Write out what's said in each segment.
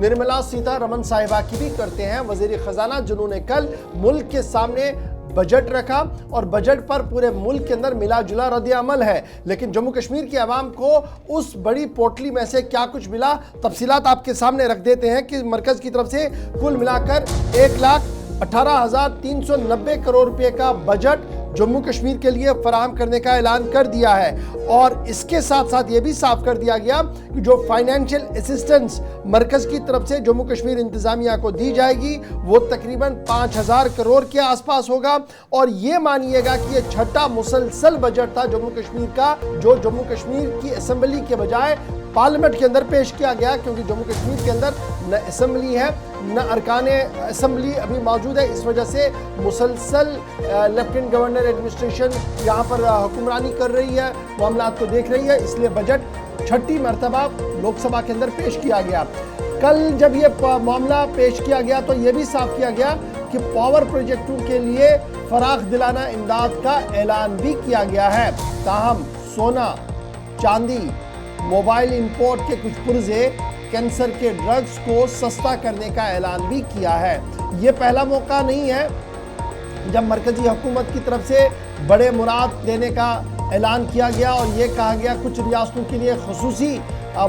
निर्मला सीतारमण साहिबा की भी करते हैं वजीर खजाना, जिन्होंने कल मुल्क के सामने बजट रखा और बजट पर पूरे मुल्क के अंदर मिला जुला रद्द अमल है। लेकिन जम्मू कश्मीर की आवाम को उस बड़ी पोटली में से क्या कुछ मिला, तफसीलात आपके सामने रख देते हैं कि मरकज की तरफ से कुल मिलाकर 1,18,390 करोड़ रुपए का बजट जम्मू कश्मीर के लिए फराहम करने का ऐलान कर दिया है। और इसके साथ साथ ये भी साफ कर दिया गया कि जो फाइनेंशियल असिस्टेंस मरकज की तरफ से जम्मू कश्मीर इंतजामिया को दी जाएगी वो तकरीबन 5,000 करोड़ के आसपास होगा। और ये मानिएगा कि ये छठा मुसलसल बजट था जम्मू कश्मीर का, जो जम्मू कश्मीर की असेंबली के बजाय पार्लियामेंट के अंदर पेश किया गया, क्योंकि जम्मू कश्मीर के अंदर न असेंबली है न अरकाने असेंबली अभी मौजूद है। इस वजह से मुसलसल लेफ्टिनेंट गवर्नर एडमिनिस्ट्रेशन यहाँ पर हुक्मरानी कर रही है, मामलात को देख रही है, इसलिए बजट छठी मरतबा लोकसभा के अंदर पेश किया गया। कल जब ये मामला पेश किया गया तो ये भी साफ किया गया कि पावर प्रोजेक्टों के लिए फराख दिलाना इमदाद का ऐलान भी किया गया है। ताहम सोना, चांदी, मोबाइल इंपोर्ट के कुछ पुर्जे, कैंसर के ड्रग्स को सस्ता करने का ऐलान भी किया है। ये पहला मौका नहीं है जब मरकजी हुकूमत की तरफ से बड़े मुराद देने का ऐलान किया गया और ये कहा गया कुछ रियासतों के लिए खुसूसी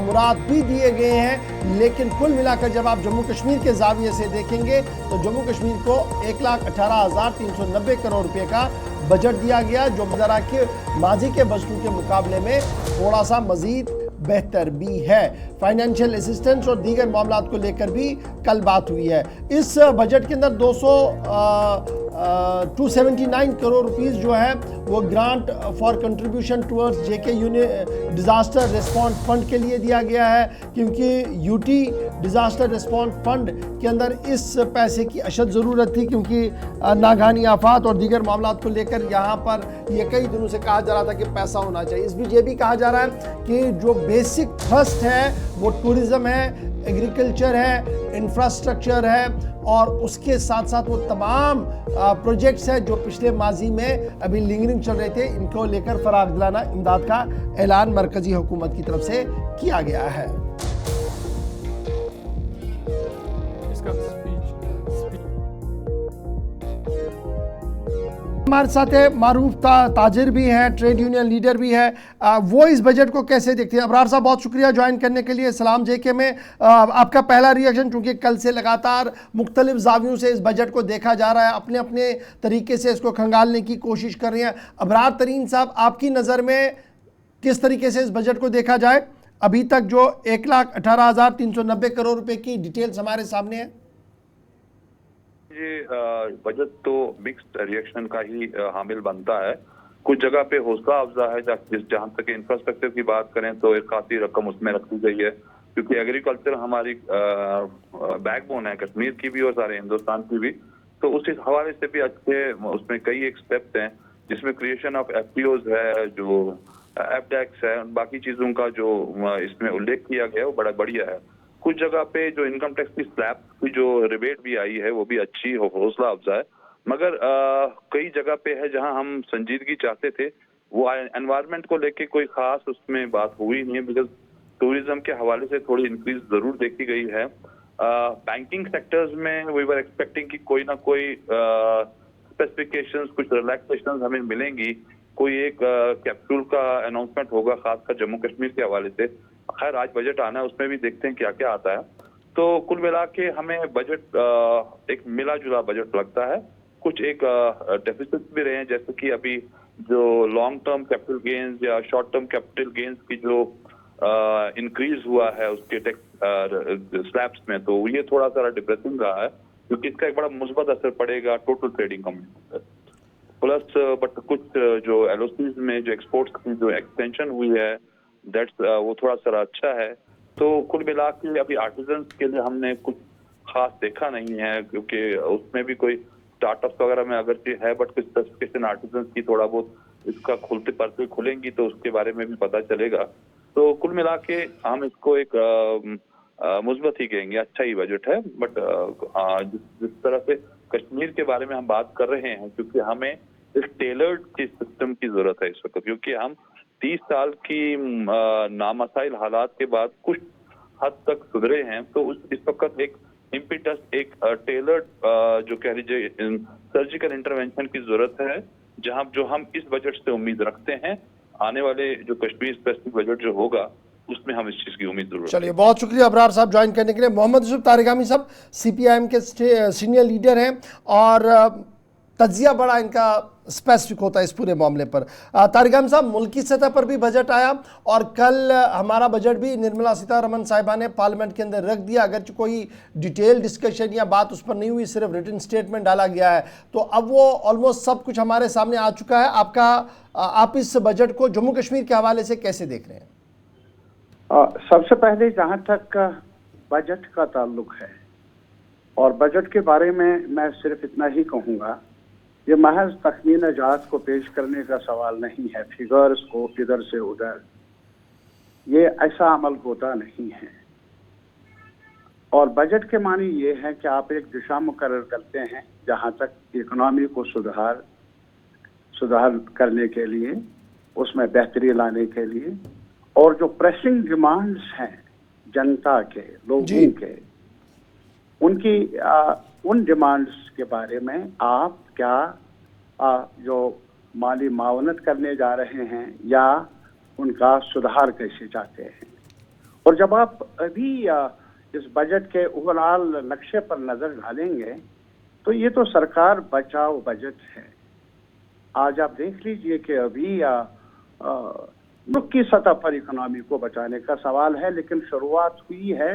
मुराद भी दिए गए हैं। लेकिन कुल मिलाकर जब आप जम्मू कश्मीर के जाविये से देखेंगे तो जम्मू कश्मीर को 1,18,390 करोड़ रुपए का बजट दिया गया, जो ज़रा के माजी के बजटों के मुकाबले में थोड़ा सा मजीद बेहतर भी है। फाइनेंशियल असिस्टेंस और दीगर मामलात को लेकर भी कल बात हुई है। इस बजट के अंदर 279 करोड़ रुपीस जो है वो grant for contribution towards JK disaster response fund के लिए दिया गया है, क्योंकि यूटी डिजास्टर रिस्पॉन्स फंड के अंदर इस पैसे की अशद ज़रूरत थी, क्योंकि नागहानी आफात और दीगर मामलात को लेकर यहाँ पर ये कई दिनों से कहा जा रहा था कि पैसा होना चाहिए। इस बीच ये भी कहा जा रहा है कि जो बेसिक थ्रस्ट है वो टूरिज़्म है, एग्रीकल्चर है, इंफ्रास्ट्रक्चर है और उसके साथ साथ वो तमाम प्रोजेक्ट्स हैं जो पिछले माजी में अभी लिंगरिंग चल रहे थे, इनको लेकर फराग दिलाना इमदाद का ऐलान मरकजी हुकूमत की तरफ से किया गया है। हमारे साथ है मारूफ ताजिर भी हैं, ट्रेड यूनियन लीडर भी है, वो इस बजट को कैसे देखते हैं? अबरार साहब बहुत शुक्रिया ज्वाइन करने के लिए। सलाम जेके में आपका पहला रिएक्शन, क्योंकि कल से लगातार मुख्तलिफ जावियों से इस बजट को देखा जा रहा है, अपने अपने तरीके से इसको खंगालने की कोशिश कर रहे हैं। अबरार तरीन साहब, आपकी नज़र में किस तरीके से इस बजट को देखा जाए? अभी तक जो 1,18,390 करोड़ रुपए की डिटेल्स हमारे सामने है। ये बजट तो मिक्स्ड रिएक्शन का ही हामिल बनता है। कुछ जगह पे हौसला अफजा है, जहाँ तक इंफ्रास्ट्रक्चर की बात करें तो एक खासी रकम उसमें रखी गई है, क्योंकि एग्रीकल्चर हमारी बैकबोन है कश्मीर की भी और सारे हिंदुस्तान की भी। तो उस हवाले से भी अच्छे उसमें कई एक स्टेप्स हैं, जिसमें क्रिएशन ऑफ एफपीओज है, जो एफडेक्स है, बाकी चीजों का जो इसमें उल्लेख किया गया है वो बड़ा बढ़िया है। कुछ जगह पे जो इनकम टैक्स की स्लैब की जो रिबेट भी आई है वो भी अच्छी हौसला अफजा है, मगर कई जगह पे है जहां हम संजीदगी चाहते थे, वो एनवायरनमेंट को लेके कोई खास उसमें बात हुई नहीं है, बिकॉज टूरिज्म के हवाले से थोड़ी इंक्रीज जरूर देखी गई है। बैंकिंग सेक्टर्स में वी वर एक्सपेक्टिंग कि कोई ना कोई स्पेसिफिकेशंस, कुछ रिलैक्सेशंस हमें मिलेंगी, कोई एक कैप्सूल का अनाउंसमेंट होगा खासकर जम्मू कश्मीर के हवाले से। खैर आज बजट आना है, उसमें भी देखते हैं क्या क्या आता है। तो कुल मिला के हमें बजट एक मिला जुला बजट लगता है। कुछ एक डेफिसिट भी रहे हैं, जैसे कि अभी जो लॉन्ग टर्म कैपिटल गेन्स या शॉर्ट टर्म कैपिटल गेन्स की जो इंक्रीज हुआ है उसके टैक्स स्लैब्स में, तो ये थोड़ा सा डिप्रेसिंग रहा है, क्योंकि इसका एक बड़ा मुस्बत असर पड़ेगा टोटल ट्रेडिंग कम्युनिटी पर। प्लस बट कुछ जो एलओसीज में जो एक्सपोर्ट्स की जो एक्सटेंशन हुई है दैट्स वो थोड़ा सा अच्छा है। तो कुल मिला के अभी आर्टिजन्स के लिए हमने कुछ खास देखा नहीं है, क्योंकि उसमें भी कोई स्टार्टअप्स वगैरह में अगर है, बट कुछ स्पेसिफिकेशन आर्टिजन्स की थोड़ा बहुत इसका खुलते परते खुलेंगी तो उसके बारे में भी पता चलेगा। तो कुल मिला के हम इसको एक मुस्बत ही कहेंगे, अच्छा ही बजट है। बट जिस तरह से कश्मीर के बारे में हम बात कर रहे हैं, क्योंकि हमें एक टेलर्ड की सिस्टम की जरूरत है इस वक्त, क्योंकि हम 30 साल की नामसाइल हालात के बाद कुछ हद तक सुधरे हैं, तो इस वक्त एक इम्पिटस, एक टेलर्ड जो कह लीजिए सर्जिकल इंटरवेंशन की जरूरत है, जो हम इस बजट से उम्मीद रखते हैं। आने वाले जो कश्मीर स्पेसिफिक बजट जो होगा उसमें हम इस चीज की उम्मीद जरूर चलिए, बहुत शुक्रिया अबरार साहब ज्वाइन करने के लिए। मोहम्मद यूसुफ तारिगामी साहब CPIM के सीनियर लीडर हैं और तज्जिया बड़ा इनका स्पेसिफिक होता है इस पूरे मामले पर। तारिगामी साहब, मुल्की सतह पर भी बजट आया और कल हमारा बजट भी निर्मला सीतारमण साहिबा ने पार्लियामेंट के अंदर रख दिया, अगर कोई डिटेल डिस्कशन या बात उस पर नहीं हुई, सिर्फ रिटन स्टेटमेंट डाला गया है। तो अब वो ऑलमोस्ट सब कुछ हमारे सामने आ चुका है। आप इस बजट को जम्मू कश्मीर के हवाले से कैसे देख रहे हैं? सबसे पहले जहां तक बजट का ताल्लुक है, और बजट के बारे में मैं सिर्फ इतना ही कहूंगा, ये महज तखमीन जात को पेश करने का सवाल नहीं है, फिगर्स को इधर से उधर, ये ऐसा अमल होता नहीं है। और बजट के मानी ये है कि आप एक दिशा मुकर्रर करते हैं जहां तक इकोनॉमी को सुधार करने के लिए, उसमें बेहतरी लाने के लिए, और जो प्रेसिंग डिमांड्स हैं जनता के, लोगों के, उनकी उन डिमांड्स के बारे में आप क्या जो माली मावनत करने जा रहे हैं या उनका सुधार कैसे चाहते हैं। और जब आप अभी इस बजट के ओवरऑल नक्शे पर नजर डालेंगे तो ये तो सरकार बचाओ बजट है। आज आप देख लीजिए कि अभी मुल्क की सतह पर इकोनॉमी को बचाने का सवाल है, लेकिन शुरुआत हुई है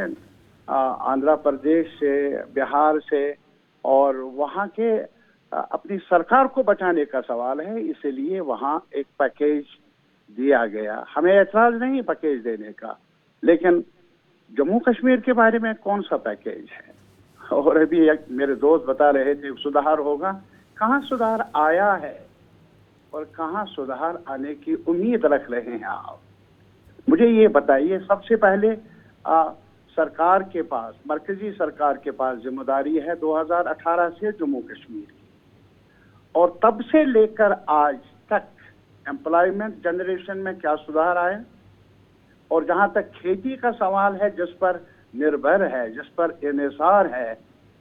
आंध्र प्रदेश से, बिहार से, और वहाँ के अपनी सरकार को बचाने का सवाल है, इसलिए वहाँ एक पैकेज दिया गया। हमें ऐतराज नहीं पैकेज देने का, लेकिन जम्मू कश्मीर के बारे में कौन सा पैकेज है? और अभी एक मेरे दोस्त बता रहे थे सुधार होगा, कहाँ सुधार आया है और कहाँ सुधार आने की उम्मीद रख रहे हैं आप? मुझे ये बताइए। सबसे पहले सरकार के पास, मरकजी सरकार के पास जिम्मेदारी है 2018 से जम्मू कश्मीर की, और तब से लेकर आज तक एम्प्लॉयमेंट जनरेशन में क्या सुधार आया, और जहां तक खेती का सवाल है जिस पर निर्भर है, जिस पर इन्हिसार है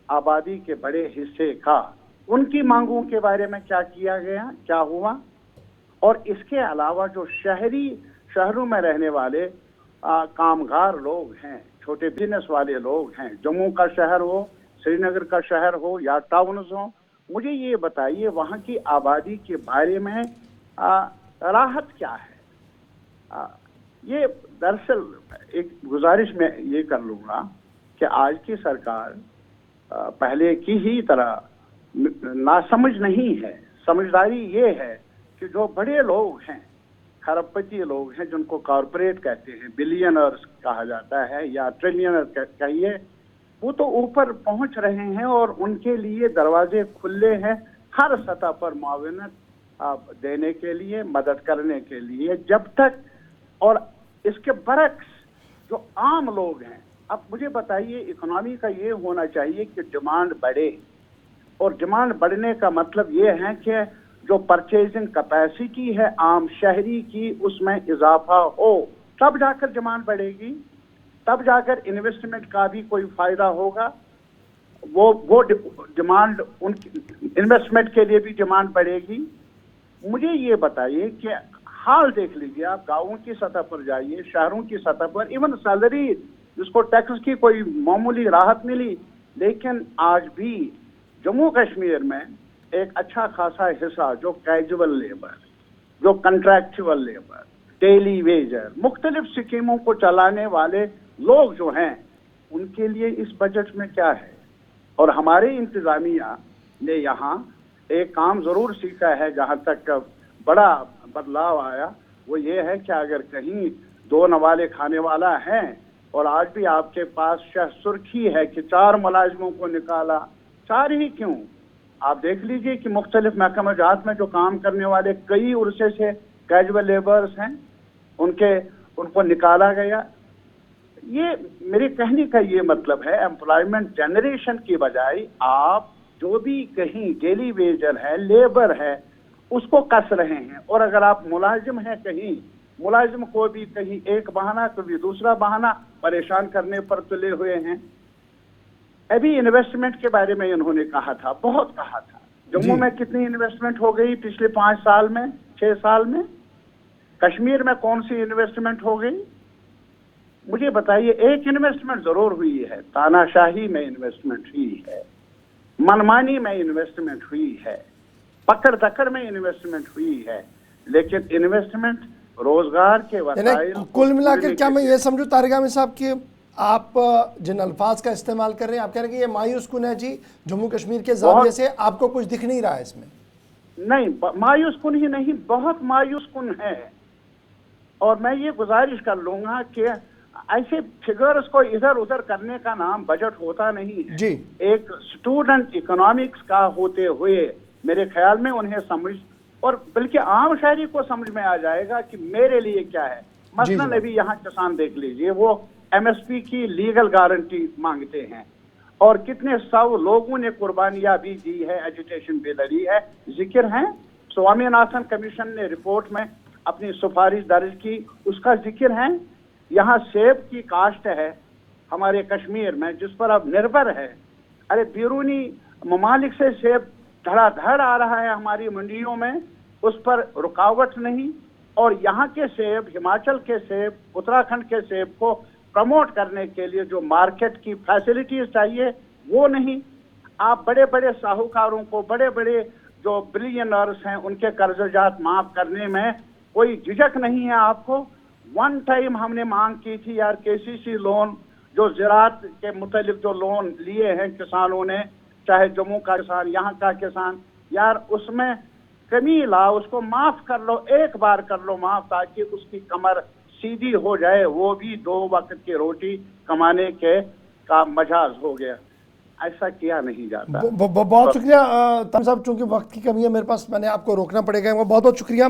आबादी के बड़े हिस्से का, उनकी मांगों के बारे में क्या किया गया, क्या हुआ। और इसके अलावा जो शहरों में रहने वाले कामगार लोग हैं, छोटे बिजनेस वाले लोग हैं, जम्मू का शहर हो, श्रीनगर का शहर हो या टाउन्स हो, मुझे ये बताइए वहाँ की आबादी के बारे में राहत क्या है। ये दरअसल एक गुजारिश में ये कर लूँगा कि आज की सरकार पहले की ही तरह नासमझ नहीं है। समझदारी ये है कि जो बड़े लोग हैं, खरबपति लोग हैं, जिनको कॉरपोरेट कहते हैं, बिलियनर्स कहा जाता है या ट्रिलियनर कहिए, वो तो ऊपर पहुंच रहे हैं और उनके लिए दरवाजे खुले हैं हर सतह पर मुआवनत देने के लिए, मदद करने के लिए, जब तक। और इसके बरक्स जो आम लोग हैं, अब मुझे बताइए, इकोनॉमी का ये होना चाहिए कि डिमांड बढ़े, और डिमांड बढ़ने का मतलब ये है कि जो परचेजिंग कैपेसिटी है आम शहरी की, उसमें इजाफा हो, तब जाकर डिमांड बढ़ेगी, तब जाकर इन्वेस्टमेंट का भी कोई फायदा होगा। वो डिमांड, उनकी इन्वेस्टमेंट के लिए भी डिमांड बढ़ेगी। मुझे ये बताइए कि हाल देख लीजिए, आप गांवों की सतह पर जाइए, शहरों की सतह पर, इवन सैलरी जिसको टैक्स की कोई मामूली राहत मिली, लेकिन आज भी जम्मू कश्मीर में एक अच्छा खासा हिस्सा जो कैजुअल लेबर, जो कंट्रैक्चुअल लेबर, डेली वेजर, मुख्तलिफ स्कीमों को चलाने वाले लोग जो हैं, उनके लिए इस बजट में क्या है। और हमारे इंतजामिया ने यहाँ एक काम जरूर सीखा है, जहाँ तक बड़ा बदलाव आया, वो ये है कि अगर कहीं दो नवाले खाने वाला है और आज भी आपके पास सुर्खी है कि 4 मुलाजिमों को निकाला, 4 ही क्यों, आप देख लीजिए कि मुख्तलिफ महकमा जात में जो काम करने वाले कई उर्से से कैजुअल लेबर्स हैं, उनको निकाला गया। ये मेरे कहने का ये मतलब है, एम्प्लॉयमेंट जनरेशन की बजाय आप जो भी कहीं डेली वेजर है, लेबर है, उसको कस रहे हैं। और अगर आप मुलाजिम हैं कहीं मुलाजिम को भी कहीं एक बहाना कभी दूसरा बहाना परेशान करने पर तुले हुए हैं। अभी इन्वेस्टमेंट के बारे में इन्होंने कहा था, बहुत कहा था। जम्मू में कितनी इन्वेस्टमेंट हो गई पिछले 5 साल में, 6 साल में? कश्मीर में कौन सी इन्वेस्टमेंट हो गई? मुझे बताइए। एक इन्वेस्टमेंट जरूर हुई है, तानाशाही में इन्वेस्टमेंट हुई है, मनमानी में इन्वेस्टमेंट हुई है, पकड़ दकड़ में इन्वेस्टमेंट हुई है, लेकिन इन्वेस्टमेंट रोजगार के वसाइल। कुल मिलाकर क्या मैं ये समझूं तारिक आमिर साहब कि आप जिन अल्फाज का इस्तेमाल कर रहे हैं, आप कह रहे हैं कि ये मायूस कुन है जी, जम्मू कश्मीर के जाविये से आपको कुछ दिख नहीं रहा है इसमें? नहीं, मायूस कुन ही नहीं, बहुत मायूस कुन है। और मैं ये गुजारिश कर लूंगा कि ऐसे फिगर्स को इधर उधर करने का नाम बजट होता नहीं है जी। एक स्टूडेंट इकोनॉमिक्स का होते हुए मेरे ख्याल में उन्हें समझ, और बल्कि आम शहरी को समझ में आ जाएगा कि मेरे लिए क्या है। मसलन अभी यहाँ किसान देख लीजिए, वो एमएसपी की लीगल गारंटी मांगते हैं, और कितने 100 लोगों ने कुर्बानियां भी दी है, एजुटेशन भी लड़ी है, जिक्र है। स्वामीनाथन कमीशन ने रिपोर्ट में अपनी सिफारिश दर्ज की, उसका जिक्र है। यहाँ सेब की काश्त है हमारे कश्मीर में, जिस पर अब निर्भर है। अरे बैरूनी ममालिक से सेब धड़ाधड़ आ रहा है हमारी मंडियों में, उस पर रुकावट नहीं। और यहाँ के सेब, हिमाचल के सेब, उत्तराखंड के सेब को प्रमोट करने के लिए जो मार्केट की फैसिलिटीज चाहिए वो नहीं। आप बड़े बड़े साहूकारों को, बड़े बड़े जो बिलियनर्स हैं, उनके कर्जजात माफ करने में कोई झिझक नहीं है आपको। वन टाइम हमने मांग की थी यार, केसीसी लोन, जो ज़राअत के मुतालिक जो लोन लिए हैं किसानों ने, चाहे जम्मू का किसान, यहाँ का किसान, यार उसमें कमी ला, उसको माफ कर लो, एक बार कर लो माफ, ताकि उसकी कमर सीधी हो जाए। वो भी 2 वक्त की रोटी कमाने के का मजाज हो गया। ऐसा किया नहीं जाता। बहुत शुक्रिया तारिक साहब, चूंकि वक्त की कमी है मेरे पास, मैंने आपको रोकना पड़ेगा। बहुत बहुत शुक्रिया।